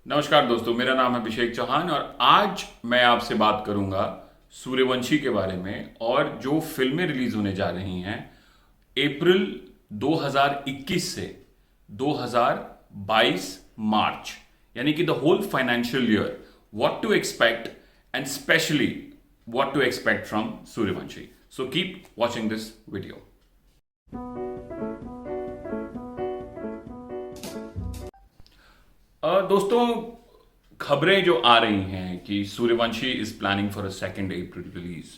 नमस्कार दोस्तों, मेरा नाम है अभिषेक चौहान और आज मैं आपसे बात करूंगा सूर्यवंशी के बारे में और जो फिल्में रिलीज होने जा रही हैं अप्रैल 2021 से 2022 मार्च, यानी कि the whole financial year, what to expect and specially what to expect from Sooryavanshi. So keep watching this video. दोस्तों, खबरें जो आ रही हैं कि Sooryavanshi is planning for a 2 April release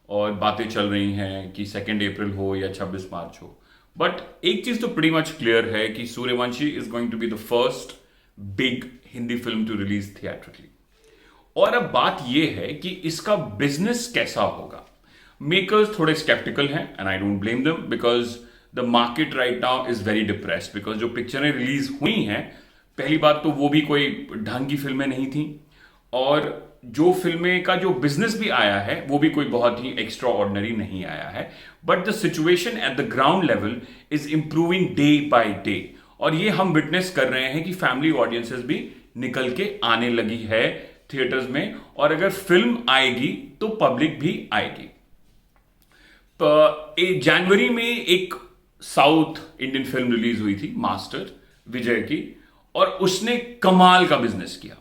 और बातें चल रही हैं कि 2 अप्रैल हो या 26 मार्च हो. बट एक चीज तो प्रीटी मच क्लियर है कि Sooryavanshi is going to be the first big Hindi film to release theatrically. और अब बात यह है कि इसका बिजनेस कैसा होगा. मेकर्स थोड़े स्केप्टिकल हैं and I don't blame them because the market right now is very depressed. Because जो पिक्चरें रिलीज हुई हैं, पहली बात तो वो भी कोई ढंग की फिल्में नहीं थी और जो फिल्में का जो बिजनेस भी आया है वो भी कोई बहुत ही एक्स्ट्रा ऑर्डिनरी नहीं आया है. But the situation at the ground level is improving day by day और ये हम विटनेस कर रहे हैं कि फैमिली ऑडियंसेस भी निकल के आने लगी है थिएटर्स में. और अगर फिल्म आएगी तो पब्लिक भी आएगी. जनवरी में एक साउथ इंडियन फिल्म रिलीज हुई थी, मास्टर, विजय की, और उसने कमाल का बिजनेस किया.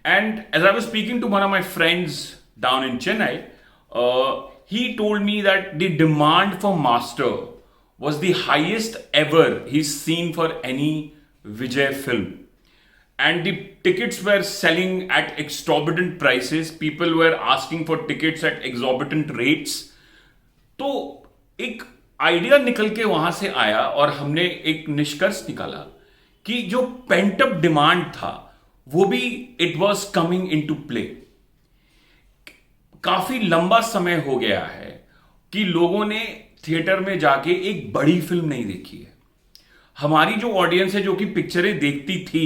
And as I was speaking to one of my friends down in Chennai, he told me that the demand for Master was the highest ever he's seen for any Vijay film. And the tickets were selling at exorbitant prices. People were asking for tickets at exorbitant rates. तो एक idea निकल के वहां से आया और हमने एक निष्कर्ष निकाला कि जो पेंटअप डिमांड था वो भी it was coming into play. काफी लंबा समय हो गया है कि लोगों ने थिएटर में जाके एक बड़ी फिल्म नहीं देखी है. हमारी जो ऑडियंस है जो कि पिक्चरें देखती थी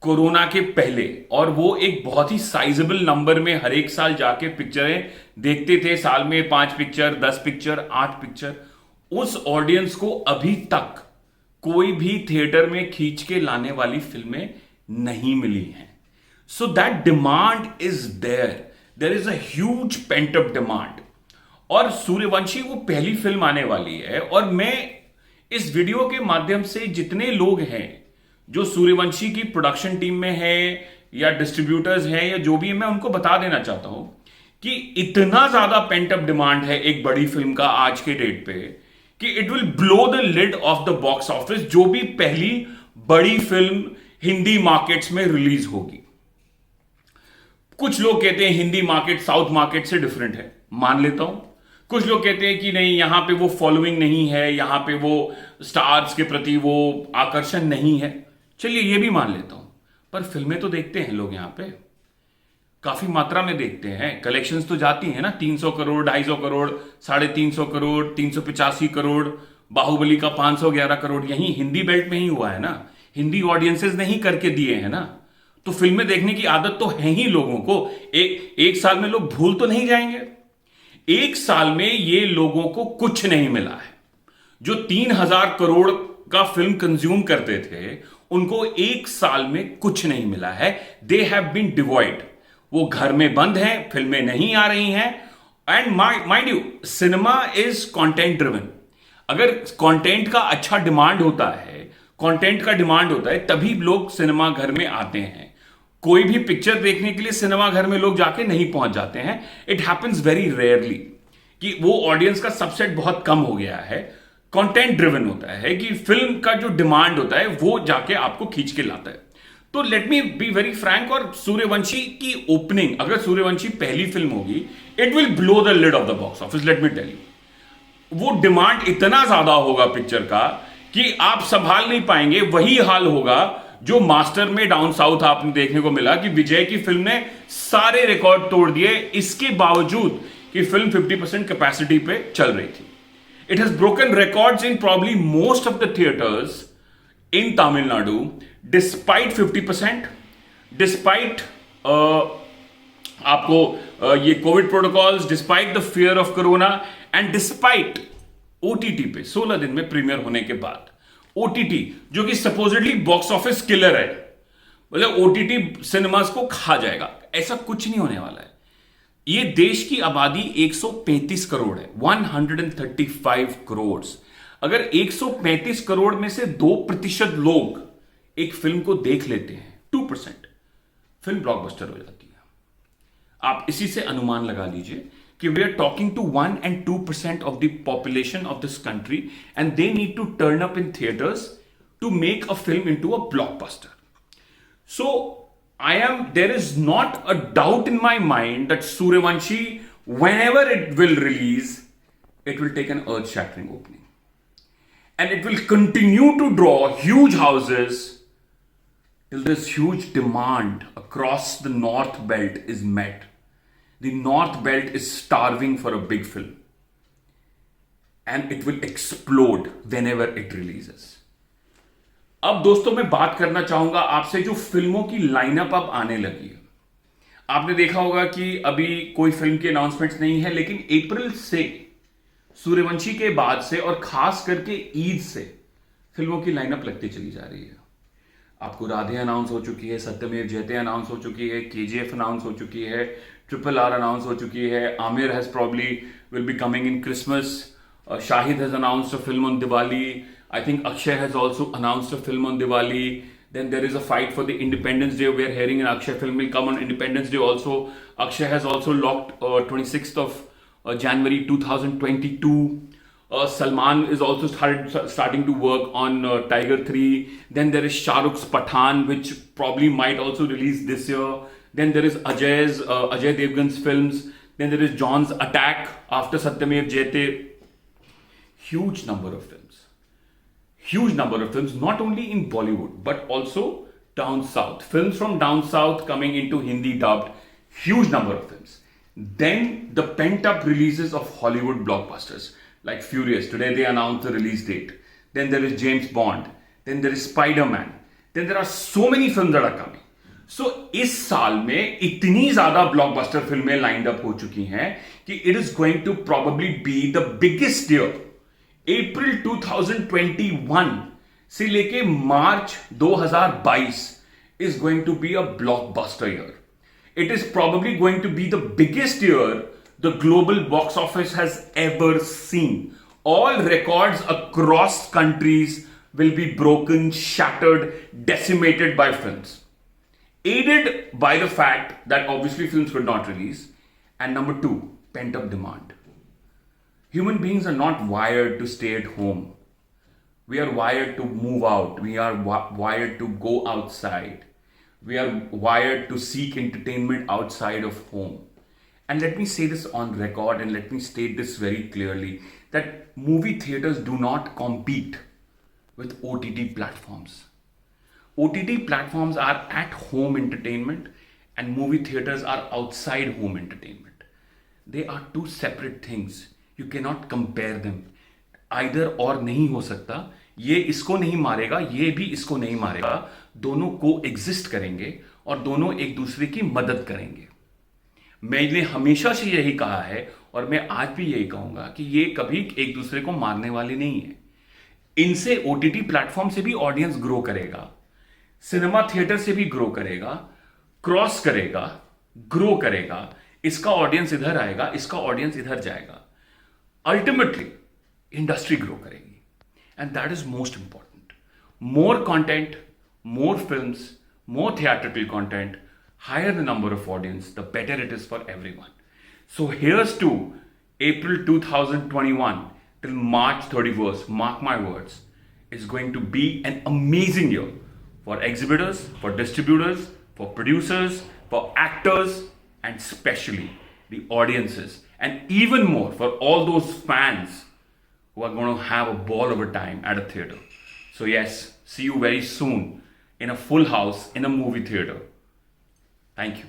कोरोना के पहले, और वो एक बहुत ही साइजेबल नंबर में हर एक साल जाके पिक्चरें देखते थे, साल में 5 पिक्चर, 10 पिक्चर, 8 पिक्चर, उस ऑडियंस को अभी तक कोई भी थिएटर में खींच के लाने वाली फिल्में नहीं मिली हैं. So that demand is there is a huge pent up demand. और सूर्यवंशी वो पहली फिल्म आने वाली है और मैं इस वीडियो के माध्यम से जितने लोग हैं जो सूर्यवंशी की प्रोडक्शन टीम में हैं या डिस्ट्रीब्यूटर्स हैं या जो भी है, मैं उनको बता देना चाहता हूं कि इतना ज्यादा पेंट अप डिमांड है एक बड़ी फिल्म का आज के डेट पे कि it will blow the lid of the box office, जो भी पहली बड़ी फिल्म हिंदी मार्केट्स में रिलीज होगी. कुछ लोग कहते हैं हिंदी मार्केट साउथ मार्केट से डिफरेंट है, मान लेता हूं. कुछ लोग कहते हैं कि नहीं, यहां पे वो फॉलोइंग नहीं है, यहां पे वो स्टार्स के प्रति वो आकर्षण नहीं है. चलिए ये भी मान लेता हूं, पर फिल्में तो देखते हैं लोग, यहां पे काफी मात्रा में देखते हैं. कलेक्शंस तो जाती है ना, 300 करोड़, 250 करोड़, 350 करोड़, 385 करोड़, बाहुबली का 511 करोड़ यही हिंदी बेल्ट में ही हुआ है ना. हिंदी ऑडियंसेस नहीं करके दिए हैं ना. तो फिल्में देखने की आदत तो है ही लोगों को. एक साल में लोग भूल तो नहीं जाएंगे. एक साल में ये लोगों को कुछ नहीं मिला है. जो 3000 करोड़ का फिल्म कंज्यूम करते थे उनको एक साल में कुछ नहीं मिला है. They have been divided. वो घर में बंद हैं, फिल्में नहीं आ रही हैं. And mind you, cinema is content driven. अगर कंटेंट का अच्छा डिमांड होता है, कंटेंट का डिमांड होता है, तभी लोग सिनेमा घर में आते हैं. कोई भी पिक्चर देखने के लिए सिनेमा घर में लोग जाके नहीं पहुंच जाते हैं. इट हैपेंस वेरी रेयरली कि वो ऑडियंस का सबसेट बहुत कम हो गया है. कंटेंट ड्रिवन होता है कि फिल्म का जो डिमांड होता है वो जाके आपको खींच के लाता है. तो let me be very frank, और सूर्यवंशी की ओपनिंग, अगर सूर्यवंशी पहली फिल्म होगी, it will blow the lid of the box office. Let me tell you, वो डिमांड इतना ज्यादा होगा पिक्चर का कि आप संभाल नहीं पाएंगे. वही हाल होगा जो मास्टर में डाउन साउथ आपने देखने को मिला कि विजय की फिल्म ने सारे रिकॉर्ड तोड़ दिए, इसके बावजूद कि फिल्म 50% कैपेसिटी पे चल रही थी. It has broken records in probably most of the theatres in Tamil Nadu despite 50%, despite आपको ये Covid protocols, despite the fear of corona and despite OTT पे 16 दिन में प्रीमियर होने के बाद. ओटीटी जो कि सपोजिटली बॉक्स ऑफिस किलर है, मतलब ओटीटी सिनेमास को खा जाएगा, ऐसा कुछ नहीं होने वाला है। ये देश की आबादी 135 करोड़ है, 135 करोड़। अगर 135 करोड़ में से 2% लोग एक फिल्म को देख लेते हैं, 2%, फिल्म ब्लॉकबस्टर हो जाती है। आप इसी से अनुमान लगा लीजिए कि we are talking to 1 and 2% of the population of this country and they need to turn up in theatres to make a film into a blockbuster. So there is not a doubt in my mind that Suryavanshi, whenever it will release, it will take an earth-shattering opening. And it will continue to draw huge houses till this huge demand across the North Belt is met. The North Belt is starving for a big film. And it will explode whenever it releases. अब दोस्तों मैं बात करना चाहूंगा आपसे जो फिल्मों की लाइनअप अब आने लगी है। आपने देखा होगा कि अभी कोई फिल्म की अनाउंसमेंट्स नहीं है, लेकिन अप्रैल से सूर्यवंशी के बाद से और खास करके ईद से फिल्मों की लाइनअप लगती चली जा रही है। आपको राधे अनाउंस हो चुकी है, सत्यमेव जयते अनाउंस हो चुकी है, केजीएफ अनाउंस हो चुकी है, RRR अनाउंस हो चुकी है, Aamir has probably will be coming in Christmas, Shahid has announced a film on Diwali. I think Akshay has also announced a film on Diwali. Then there is a fight for the Independence Day. We are hearing an Akshay film will come on Independence Day also. Akshay has also locked 26th of January 2022. Salman is also starting to work on Tiger 3. Then there is Shah Rukh's Pathaan, which probably might also release this year. Then there is Ajay Devgan's films. Then there is John's Attack after Satyamev Jayate. Huge number of films, not only in Bollywood but also down south. Films from down south coming into Hindi dubbed, huge number of films. Then the pent-up releases of Hollywood blockbusters like Furious. Today they announced the release date. Then there is James Bond. Then there is Spider-Man. Then there are so many films that are coming. So इस साल में इतनी ज्यादा blockbuster फिल्में lined up हो चुकी हैं कि it is going to probably be the biggest year. अप्रैल 2021 से लेके मार्च 2022 is going to be a blockbuster year. It is probably going to be the biggest year the global box office has ever seen. All records across countries will be broken, shattered, decimated by films. Aided by the fact that obviously films could not release. And number 2, pent-up demand. Human beings are not wired to stay at home. We are wired to move out. We are wired to go outside. We are wired to seek entertainment outside of home. And let me say this on record and let me state this very clearly, that movie theaters do not compete with OTT platforms. OTT platforms are at home entertainment and movie theaters are outside home entertainment. They are two separate things. You cannot compare them. Either और नहीं हो सकता, ये इसको नहीं मारेगा, ये भी इसको नहीं मारेगा, दोनों को एग्जिस्ट करेंगे और दोनों एक दूसरे की मदद करेंगे। मैंने हमेशा से यही कहा है और मैं आज भी यही कहूंगा कि ये कभी एक दूसरे को मारने वाले नहीं है। इनसे ओटीटी प्लेटफॉर्म से भी ऑडियंस ग्रो करेगा, सिनेमा थिएटर से भी ग्रो करेगा, क्रॉस करेगा, ग्रो करेगा, इसका ऑडियंस इधर आएगा, इसका ऑडियंस इधर जाएगा। Ultimately, industry grow करेगी, and that is most important. More content, more films, more theatrical content, higher the number of audience, the better it is for everyone. So here's to April 2021 till March 31st. Mark my words, it's going to be an amazing year for exhibitors, for distributors, for producers, for actors, and especially the audiences. And even more for all those fans who are going to have a ball of a time at a theater. So yes, see you very soon in a full house in a movie theater. Thank you.